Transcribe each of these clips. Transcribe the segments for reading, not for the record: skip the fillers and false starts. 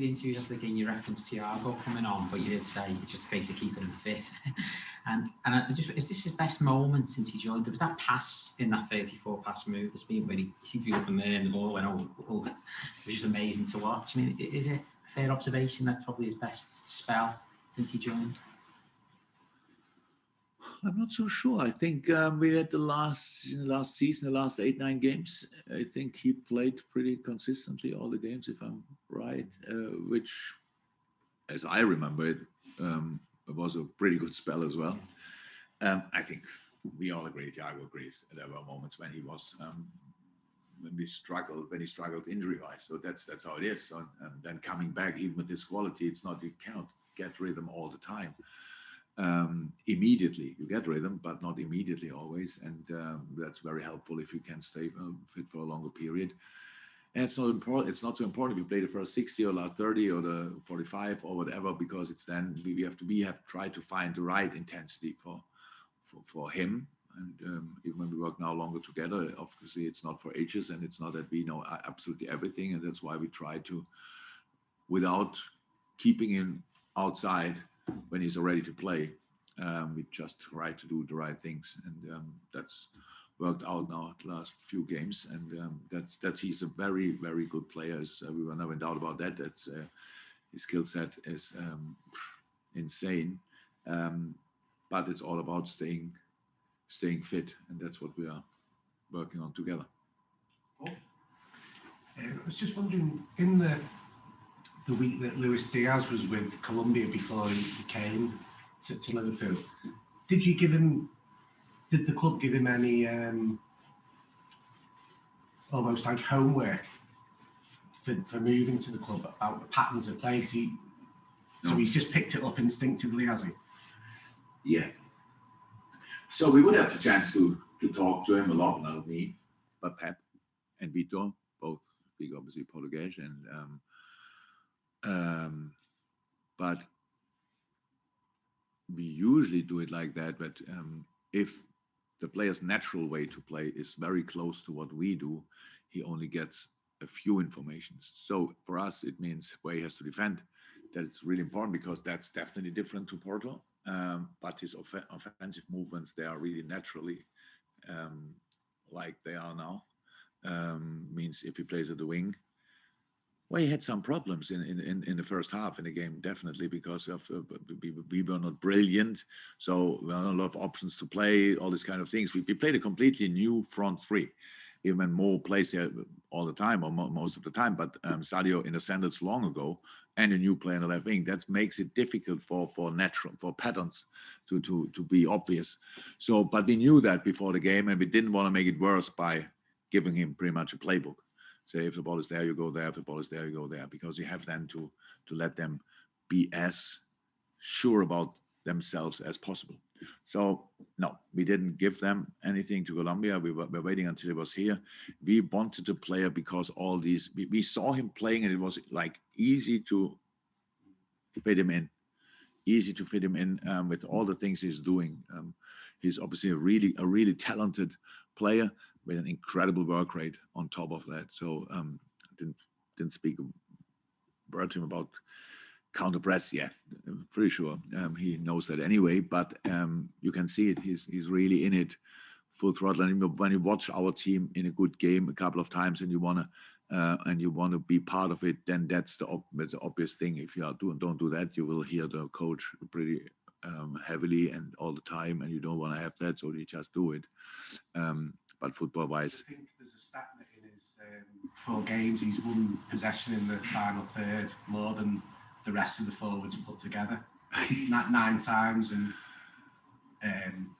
the interview just again, you referenced Thiago coming on, but you did say it's just a case of keeping him fit. and I just, is this his best moment since he joined? There was that pass in that 34 pass move that's been when he seemed to be up in there and the ball went over. It was just amazing to watch. I mean, is it a fair observation that's probably his best spell since he joined? I'm not so sure. I think we had the last season, the last 8-9 games. I think he played pretty consistently all the games, if I'm right. Which, as I remember it, was a pretty good spell as well. I think we all agree. Thiago agrees. There were moments when he was when he struggled injury-wise. So that's how it is. So, and then coming back, even with his quality, it's not, you cannot get rhythm all the time. Immediately you get rhythm, but not immediately always, and that's very helpful if you can stay fit for a longer period. And it's not important. It's not so important if you play the first 60 or last 30 or the 45 or whatever, because it's then we have tried to find the right intensity for him. And even when we work now longer together, obviously it's not for ages, and it's not that we know absolutely everything, and that's why we try to, without keeping him outside when he's ready to play, we just try to do the right things, and that's worked out now the last few games, and that's he's a very, very good player. We were never in doubt about that. That's his skill set is insane, but it's all about staying fit, and that's what we are working on together. Cool. I was just wondering, in the week that Luis Diaz was with Colombia before he came to Liverpool, did the club give him any almost like homework for moving to the club about the patterns of play? So he's just picked it up instinctively, has he? Yeah. So we would have the chance to talk to him a lot, not me, but Pep and Vitor, both speak obviously Portuguese, and but we usually do it like that. But if the player's natural way to play is very close to what we do, he only gets a few informations. So for us, it means where he has to defend. That's really important, because that's definitely different to Porto. But his offensive movements, they are really naturally like they are now. Means if he plays at the wing, well, he had some problems in the first half in the game, definitely, because of we were not brilliant. So we had a lot of options to play, all these kind of things. We played a completely new front three. Even Mo plays there all the time, or most of the time, but Sadio in the sentence long ago, and a new player in the left wing. That makes it difficult for patterns to be obvious. So, but we knew that before the game, and we didn't want to make it worse by giving him pretty much a playbook. Say, if the ball is there, you go there. If the ball is there, you go there. Because you have then to let them be as sure about themselves as possible. So, no, we didn't give them anything to Colombia. We were waiting until he was here. We wanted to play because all these, we saw him playing, and it was like easy to fit him in. Easy to fit him in with all the things he's doing. He's obviously a really talented player with an incredible work rate on top of that. So didn't speak a word to him about counter press. Yeah, I'm pretty sure he knows that anyway. But you can see it. He's really in it, full throttle. And when you watch our team in a good game a couple of times, and you wanna be part of it, then that's the obvious thing. If you don't do that, you will hear the coach pretty heavily and all the time, and you don't want to have that, so you just do it. But football-wise, I think there's a stat that in his 4 games he's won possession in the final third more than the rest of the forwards put together. 9 times, and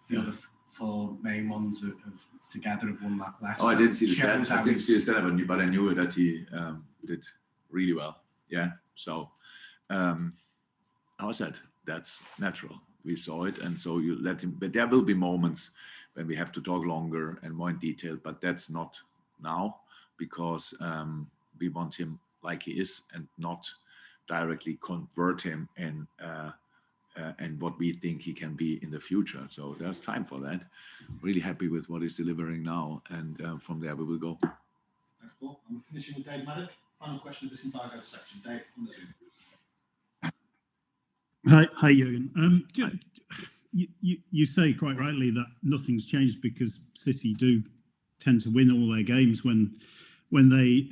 the other 4 main ones have together have won that less. Oh, I didn't see the stat. I didn't see the stat, but I knew that he did really well. Yeah. So, how said, that's natural. We saw it, and so you let him. But there will be moments when we have to talk longer and more in detail. But that's not now, because we want him like he is, and not directly convert him in and what we think he can be in the future. So there's time for that. Really happy with what he's delivering now, and from there we will go. Cool. I'm finishing with Dave Maddock. Final question of this entire section. Dave, on the Zoom. Hi, Jurgen. You say quite rightly that nothing's changed because City do tend to win all their games when they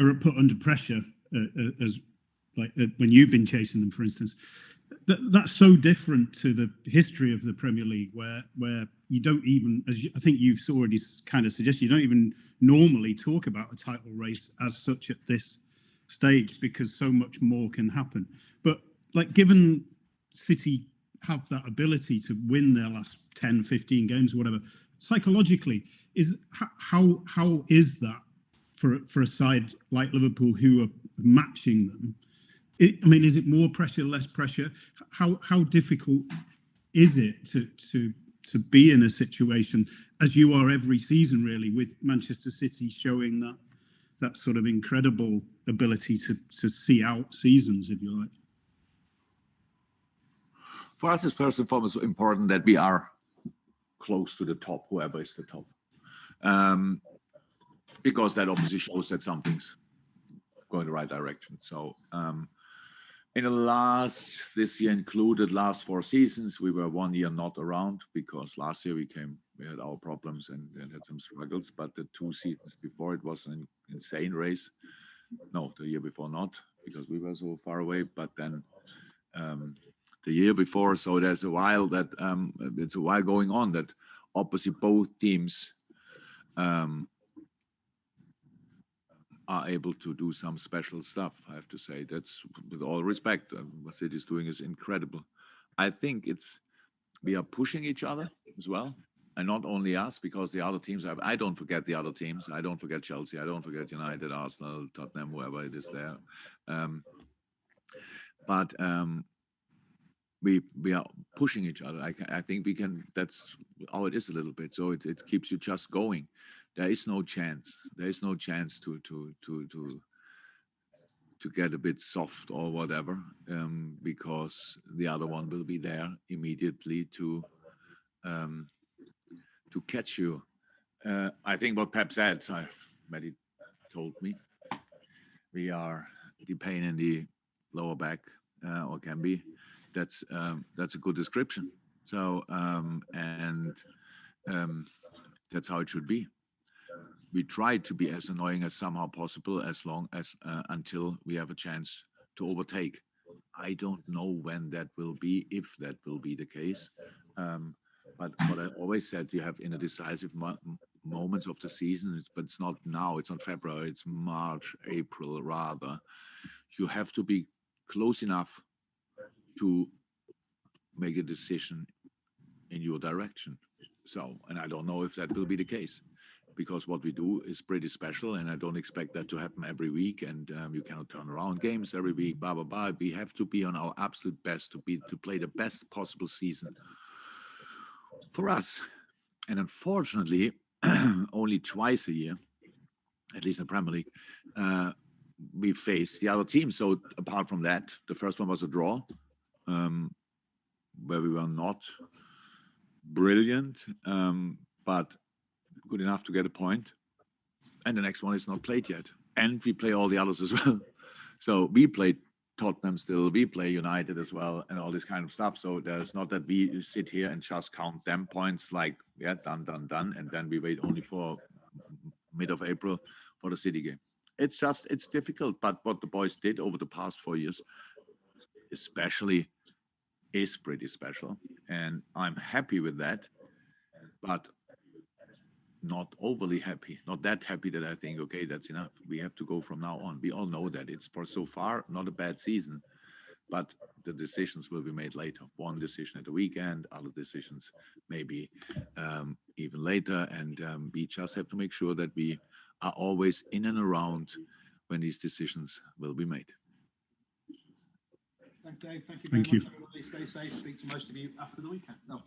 are put under pressure, as when you've been chasing them, for instance. That's so different to the history of the Premier League, where you don't even, I think you've already kind of suggested, you don't even normally talk about a title race as such at this stage because so much more can happen. But given City have that ability to win their last 10, 15 games or whatever, psychologically, how is that for a side like Liverpool who are matching them? Is it more pressure, less pressure? How difficult is it to be in a situation, as you are every season, really, with Manchester City showing that sort of incredible ability to see out seasons, if you like? For us, it's first and foremost important that we are close to the top, whoever is the top, because that obviously shows that something's going the right direction. So in this year included, last 4 seasons, we were 1 year not around because last year we had our problems and had some struggles. But the 2 seasons before, it was an insane race. No, the year before not, because we were so far away. But then the year before, so there's a while that it's a while going on that obviously both teams are able to do some special stuff. I have to say, that's with all respect. What City is doing is incredible. I think we are pushing each other as well, and not only us, because the other teams. I don't forget the other teams. I don't forget Chelsea. I don't forget United, Arsenal, Tottenham, whoever it is there. But we are pushing each other. I think we can. That's how it is a little bit. So it keeps you just going. There is no chance. There is no chance to get a bit soft or whatever, because the other one will be there immediately to catch you. I think what Pep said, Matty told me, we are the pain in the lower back, or can be. That's a good description. So that's how it should be. We try to be as annoying as somehow possible, as long as until we have a chance to overtake. I don't know when that will be, if that will be the case. But what I always said, you have in the decisive moments of the season, but it's not now, it's not February, it's March, April rather. You have to be close enough to make a decision in your direction. So, and I don't know if that will be the case, because what we do is pretty special, and I don't expect that to happen every week. And you cannot turn around games every week. Blah blah blah. We have to be on our absolute best to play the best possible season for us. And unfortunately, only twice a year, at least in the Premier League, we face the other team. So apart from that, the first one was a draw, where we were not brilliant, but good enough to get a point. And the next one is not played yet. And we play all the others as well. So we played Tottenham still, we play United as well, and all this kind of stuff. So there's not that we sit here and just count them points like, yeah, done, and then we wait only for mid of April for the City game. It's difficult, but what the boys did over the past 4 years, especially, is pretty special. And I'm happy with that, but not overly happy, not that happy that I think, okay, that's enough. We have to go from now on. We all know that it's for so far not a bad season, but the decisions will be made later. One decision at the weekend, other decisions maybe even later. And we just have to make sure that we are always in and around when these decisions will be made. Thanks, Dave. Thank you very much, everybody. Stay safe. Speak to most of you after the weekend. No.